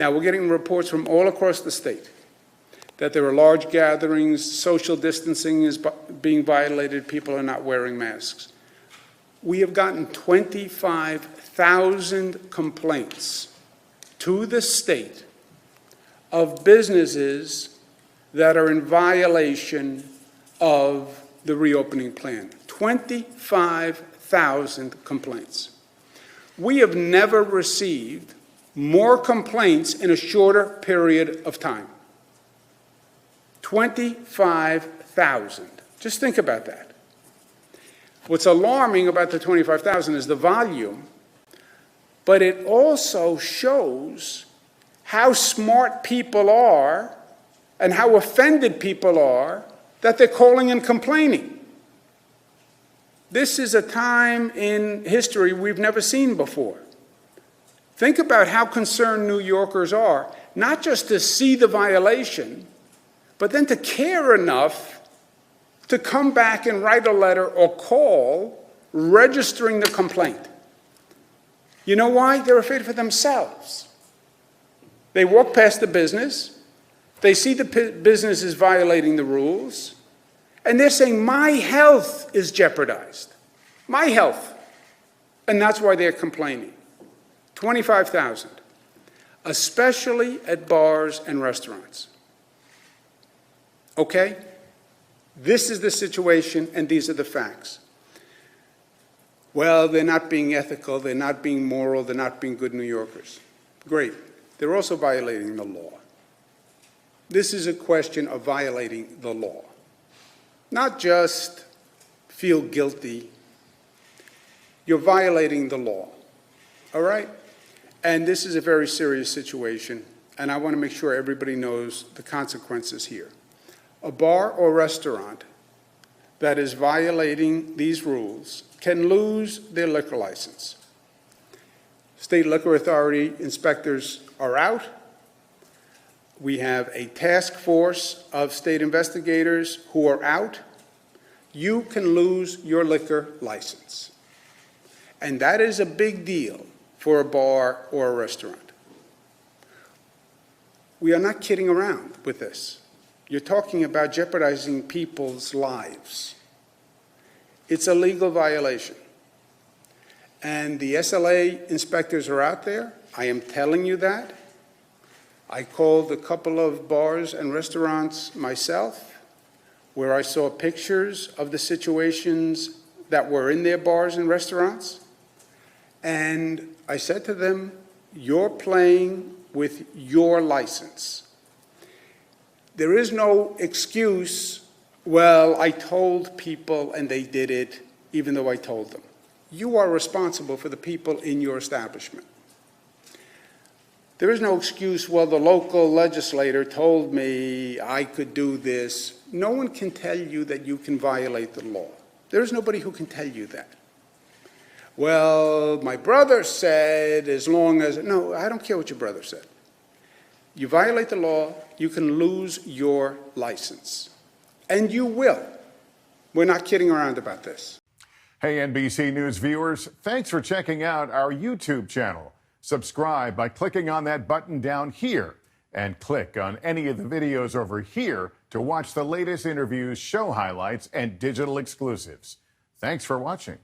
Now, we're getting reports from all across the state that there are large gatherings, social distancing is being violated, people are not wearing masks. We have gotten 25,000 complaints to the state of businesses that are in violation of the reopening plan. 25,000 complaints. We have never received more complaints in a shorter period of time. 25,000. Just think about that. What's alarming about the 25,000 is the volume, but it also shows how smart people are and how offended people are that they're calling and complaining. This is a time in history we've never seen before. Think about how concerned New Yorkers are, not just to see the violation, but then to care enough to come back and write a letter or call registering the complaint. You know why? They're afraid for themselves. They walk past the business, they see the business is violating the rules, and they're saying, my health is jeopardized. My health. And that's why they're complaining. 25,000, especially at bars and restaurants. Okay? This is the situation, and these are the facts. Well, they're not being ethical, they're not being moral, they're not being good New Yorkers. Great. They're also violating the law. This is a question of violating the law. Not just feel guilty. You're violating the law. All right? And this is a very serious situation, and I want to make sure everybody knows the consequences here. A bar or restaurant that is violating these rules can lose their liquor license. State Liquor Authority inspectors are out. We have a task force of state investigators who are out. You can lose your liquor license. And that is a big deal for a bar or a restaurant. We are not kidding around with this. You're talking about jeopardizing people's lives. It's a legal violation. And the SLA inspectors are out there. I am telling you that. I called a couple of bars and restaurants myself, where I saw pictures of the situations that were in their bars and restaurants. And I said to them, you're playing with your license. There is no excuse, well, I told people and they did it, even though I told them. You are responsible for the people in your establishment. There is no excuse, well, the local legislator told me I could do this. No one can tell you that you can violate the law. There is nobody who can tell you that. Well, my brother said as long as, no, I don't care what your brother said. You violate the law, you can lose your license. And you will. We're not kidding around about this. Hey, NBC News viewers, thanks for checking out our YouTube channel. Subscribe by clicking on that button down here and click on any of the videos over here to watch the latest interviews, show highlights, and digital exclusives. Thanks for watching.